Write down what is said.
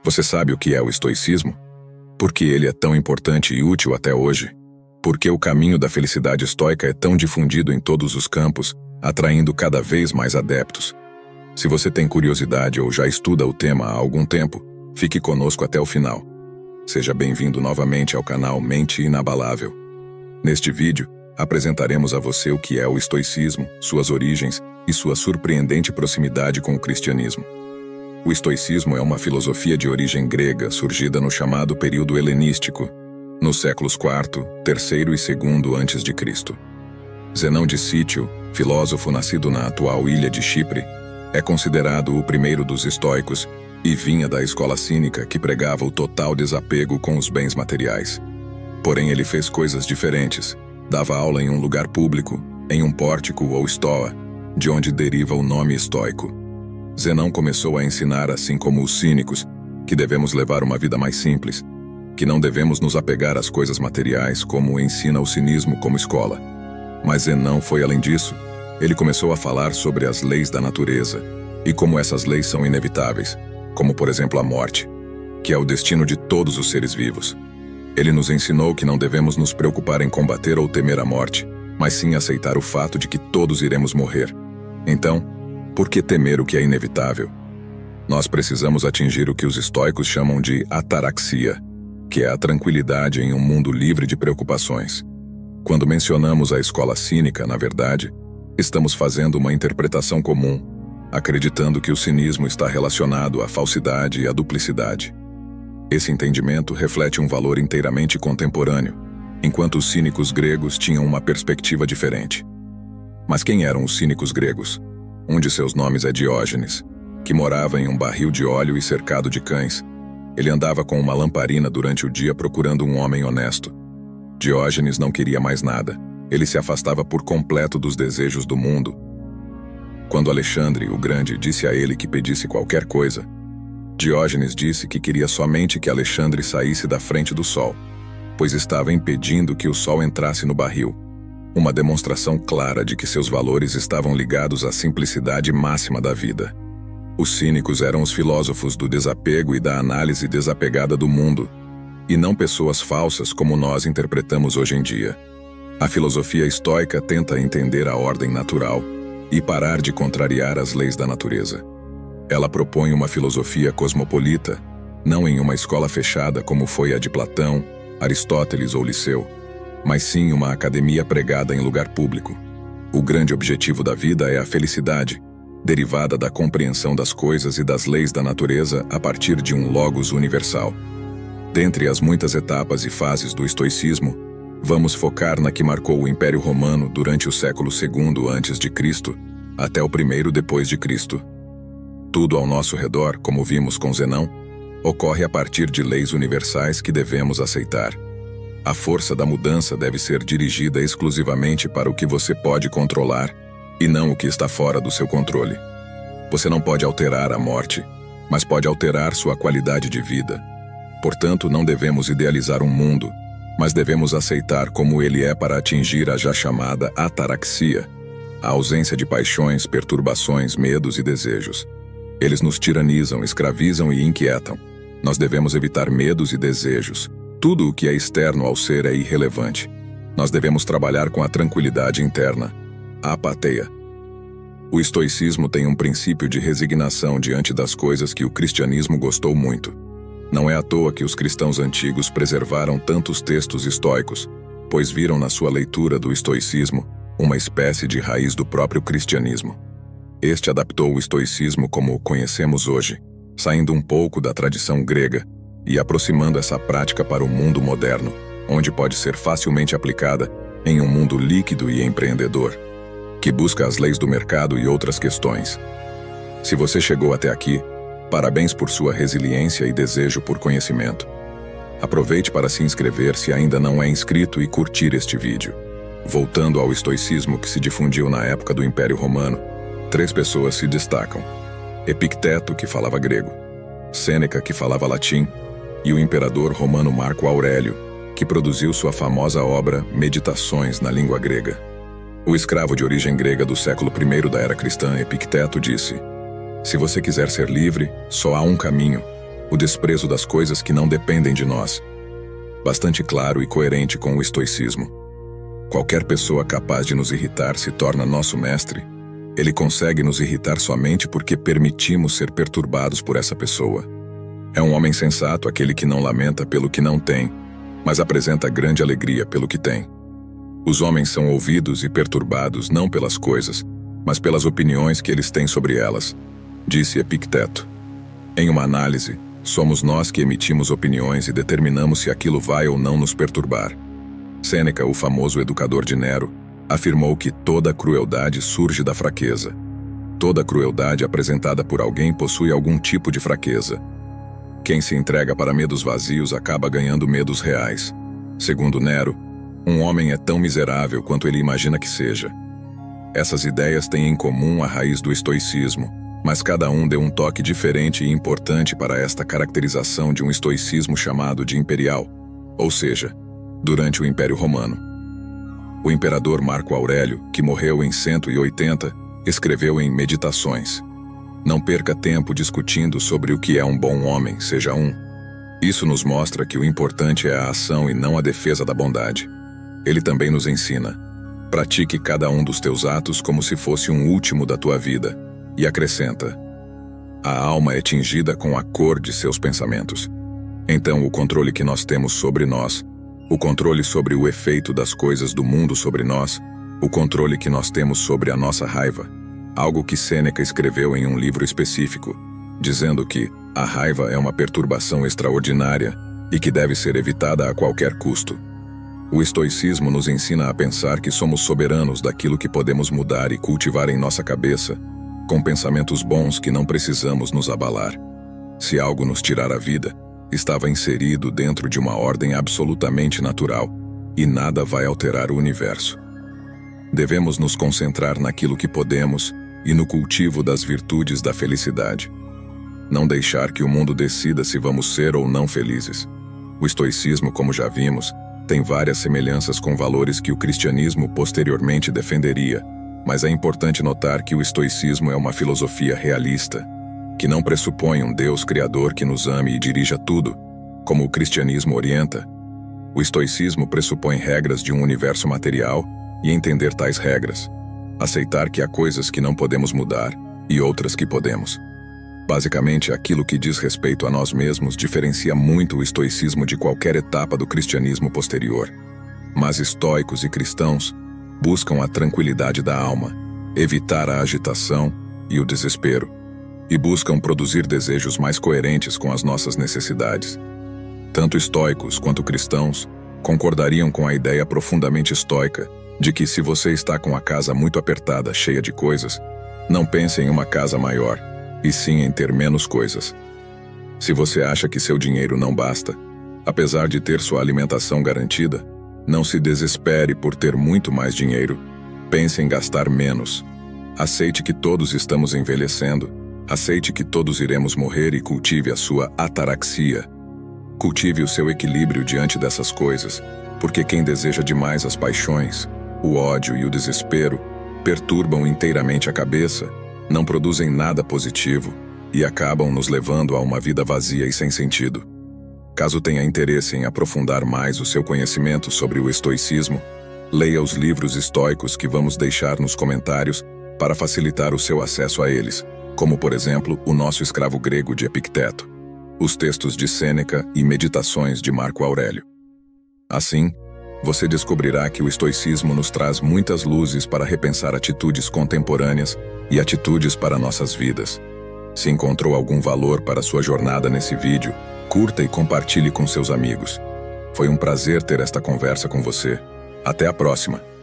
Você sabe o que é o estoicismo? Por que ele é tão importante e útil até hoje? Por que o caminho da felicidade estoica é tão difundido em todos os campos, atraindo cada vez mais adeptos? Se você tem curiosidade ou já estuda o tema há algum tempo, fique conosco até o final. Seja bem-vindo novamente ao canal Mente Inabalável. Neste vídeo, apresentaremos a você o que é o estoicismo, suas origens e sua surpreendente proximidade com o cristianismo. O estoicismo é uma filosofia de origem grega surgida no chamado período helenístico, nos séculos IV, III e II a.C. Zenão de Cítio, filósofo nascido na atual ilha de Chipre, é considerado o primeiro dos estoicos e vinha da escola cínica que pregava o total desapego com os bens materiais. Porém, ele fez coisas diferentes. Dava aula em um lugar público, em um pórtico ou estoa, de onde deriva o nome estoico. Zenão começou a ensinar, assim como os cínicos, que devemos levar uma vida mais simples, que não devemos nos apegar às coisas materiais como ensina o cinismo como escola. Mas Zenão foi além disso. Ele começou a falar sobre as leis da natureza e como essas leis são inevitáveis, como por exemplo a morte, que é o destino de todos os seres vivos. Ele nos ensinou que não devemos nos preocupar em combater ou temer a morte, mas sim aceitar o fato de que todos iremos morrer. Então, por que temer o que é inevitável? Nós precisamos atingir o que os estoicos chamam de ataraxia, que é a tranquilidade em um mundo livre de preocupações. Quando mencionamos a escola cínica, na verdade, estamos fazendo uma interpretação comum, acreditando que o cinismo está relacionado à falsidade e à duplicidade. Esse entendimento reflete um valor inteiramente contemporâneo, enquanto os cínicos gregos tinham uma perspectiva diferente. Mas quem eram os cínicos gregos? Um de seus nomes é Diógenes, que morava em um barril de óleo e cercado de cães. Ele andava com uma lamparina durante o dia procurando um homem honesto. Diógenes não queria mais nada. Ele se afastava por completo dos desejos do mundo. Quando Alexandre, o Grande, disse a ele que pedisse qualquer coisa, Diógenes disse que queria somente que Alexandre saísse da frente do sol, pois estava impedindo que o sol entrasse no barril. Uma demonstração clara de que seus valores estavam ligados à simplicidade máxima da vida. Os cínicos eram os filósofos do desapego e da análise desapegada do mundo, e não pessoas falsas como nós interpretamos hoje em dia. A filosofia estoica tenta entender a ordem natural e parar de contrariar as leis da natureza. Ela propõe uma filosofia cosmopolita, não em uma escola fechada como foi a de Platão, Aristóteles ou Liceu, mas sim uma academia pregada em lugar público. O grande objetivo da vida é a felicidade, derivada da compreensão das coisas e das leis da natureza a partir de um logos universal. Dentre as muitas etapas e fases do estoicismo, vamos focar na que marcou o Império Romano durante o século II a.C. até o I depois de Cristo. Tudo ao nosso redor, como vimos com Zenão, ocorre a partir de leis universais que devemos aceitar. A força da mudança deve ser dirigida exclusivamente para o que você pode controlar e não o que está fora do seu controle. Você não pode alterar a morte, mas pode alterar sua qualidade de vida. Portanto, não devemos idealizar um mundo, mas devemos aceitar como ele é para atingir a já chamada ataraxia, a ausência de paixões, perturbações, medos e desejos. Eles nos tiranizam, escravizam e inquietam. Nós devemos evitar medos e desejos. Tudo o que é externo ao ser é irrelevante. Nós devemos trabalhar com a tranquilidade interna, a apatia. O estoicismo tem um princípio de resignação diante das coisas que o cristianismo gostou muito. Não é à toa que os cristãos antigos preservaram tantos textos estoicos, pois viram na sua leitura do estoicismo uma espécie de raiz do próprio cristianismo. Este adaptou o estoicismo como o conhecemos hoje, saindo um pouco da tradição grega e aproximando essa prática para o mundo moderno, onde pode ser facilmente aplicada em um mundo líquido e empreendedor, que busca as leis do mercado e outras questões. Se você chegou até aqui, parabéns por sua resiliência e desejo por conhecimento. Aproveite para se inscrever se ainda não é inscrito e curtir este vídeo. Voltando ao estoicismo que se difundiu na época do Império Romano, 3 pessoas se destacam: Epicteto, que falava grego, Sêneca, que falava latim, e o imperador romano Marco Aurélio, que produziu sua famosa obra Meditações na língua grega. O escravo de origem grega do século I da era cristã, Epicteto, disse: Se você quiser ser livre, só há um caminho, o desprezo das coisas que não dependem de nós. Bastante claro e coerente com o estoicismo. Qualquer pessoa capaz de nos irritar se torna nosso mestre. Ele consegue nos irritar somente porque permitimos ser perturbados por essa pessoa. É um homem sensato aquele que não lamenta pelo que não tem, mas apresenta grande alegria pelo que tem. Os homens são ouvidos e perturbados não pelas coisas, mas pelas opiniões que eles têm sobre elas, disse Epicteto. Em uma análise, somos nós que emitimos opiniões e determinamos se aquilo vai ou não nos perturbar. Sêneca, o famoso educador de Nero, afirmou que toda crueldade surge da fraqueza. Toda crueldade apresentada por alguém possui algum tipo de fraqueza. Quem se entrega para medos vazios acaba ganhando medos reais. Segundo Nero, um homem é tão miserável quanto ele imagina que seja. Essas ideias têm em comum a raiz do estoicismo, mas cada um deu um toque diferente e importante para esta caracterização de um estoicismo chamado de imperial, ou seja, durante o Império Romano. O imperador Marco Aurélio, que morreu em 180, escreveu em Meditações: "Não perca tempo discutindo sobre o que é um bom homem, seja um." Isso nos mostra que o importante é a ação e não a defesa da bondade. Ele também nos ensina: pratique cada um dos teus atos como se fosse um último da tua vida, e acrescenta: a alma é tingida com a cor de seus pensamentos. Então o controle que nós temos sobre nós, o controle sobre o efeito das coisas do mundo sobre nós, o controle que nós temos sobre a nossa raiva, algo que Sêneca escreveu em um livro específico, dizendo que a raiva é uma perturbação extraordinária e que deve ser evitada a qualquer custo. O estoicismo nos ensina a pensar que somos soberanos daquilo que podemos mudar e cultivar em nossa cabeça, com pensamentos bons que não precisamos nos abalar. Se algo nos tirar a vida, estava inserido dentro de uma ordem absolutamente natural, e nada vai alterar o universo. Devemos nos concentrar naquilo que podemos e no cultivo das virtudes da felicidade. Não deixar que o mundo decida se vamos ser ou não felizes. O estoicismo, como já vimos, tem várias semelhanças com valores que o cristianismo posteriormente defenderia, mas é importante notar que o estoicismo é uma filosofia realista, que não pressupõe um Deus criador que nos ame e dirija tudo, como o cristianismo orienta. O estoicismo pressupõe regras de um universo material e entender tais regras, aceitar que há coisas que não podemos mudar e outras que podemos. Basicamente, aquilo que diz respeito a nós mesmos diferencia muito o estoicismo de qualquer etapa do cristianismo posterior. Mas estoicos e cristãos buscam a tranquilidade da alma, evitar a agitação e o desespero, e buscam produzir desejos mais coerentes com as nossas necessidades. Tanto estoicos quanto cristãos concordariam com a ideia profundamente estoica de que se você está com a casa muito apertada, cheia de coisas, não pense em uma casa maior, e sim em ter menos coisas. Se você acha que seu dinheiro não basta, apesar de ter sua alimentação garantida, não se desespere por ter muito mais dinheiro. Pense em gastar menos. Aceite que todos estamos envelhecendo. Aceite que todos iremos morrer e cultive a sua ataraxia. Cultive o seu equilíbrio diante dessas coisas, porque quem deseja demais as paixões, o ódio e o desespero perturbam inteiramente a cabeça, não produzem nada positivo e acabam nos levando a uma vida vazia e sem sentido. Caso tenha interesse em aprofundar mais o seu conhecimento sobre o estoicismo, leia os livros estoicos que vamos deixar nos comentários para facilitar o seu acesso a eles, como por exemplo o Nosso Escravo Grego de Epicteto, os textos de Sêneca e Meditações de Marco Aurélio. Assim, você descobrirá que o estoicismo nos traz muitas luzes para repensar atitudes contemporâneas e atitudes para nossas vidas. Se encontrou algum valor para sua jornada nesse vídeo, curta e compartilhe com seus amigos. Foi um prazer ter esta conversa com você. Até a próxima!